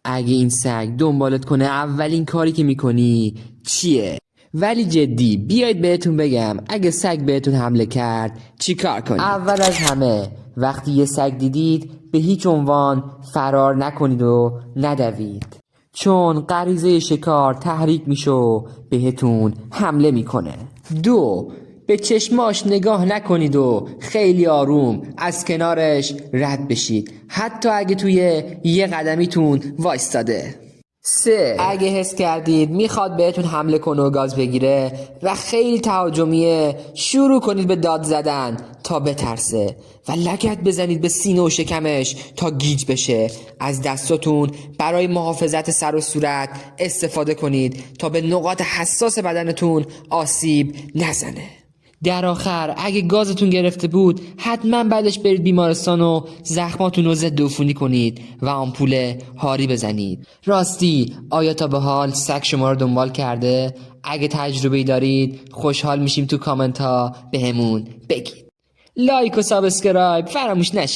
اگه این سگ دنبالت کنه اولین کاری که میکنی چیه؟ ولی جدی بیاید بهتون بگم اگه سگ بهتون حمله کرد چی کار کنید؟ اول از همه وقتی یه سگ دیدید به هیچ عنوان فرار نکنید و ندوید، چون غریزه شکار تحریک میشه و بهتون حمله میکنه. 2. به چشماش نگاه نکنید و خیلی آروم از کنارش رد بشید، حتی اگه توی یه قدمیتون وایستاده. 3. اگه حس کردید میخواد بهتون حمله کنه و گاز بگیره و خیلی تهاجمیه، شروع کنید به داد زدن تا بترسه و لگد بزنید به سینه و شکمش تا گیج بشه. از دستاتون برای محافظت سر و صورت استفاده کنید تا به نقاط حساس بدنتون آسیب نزنه. در آخر اگه گازتون گرفته بود حتما بعدش برید بیمارستان و زخماتون رو ضد عفونی کنید و آمپول هاری بزنید. راستی آیا تا به حال سگ شما رو دنبال کرده؟ اگه تجربه‌ای دارید خوشحال میشیم تو کامنت ها بهمون بگید. لایک و سابسکرایب فراموش نشه.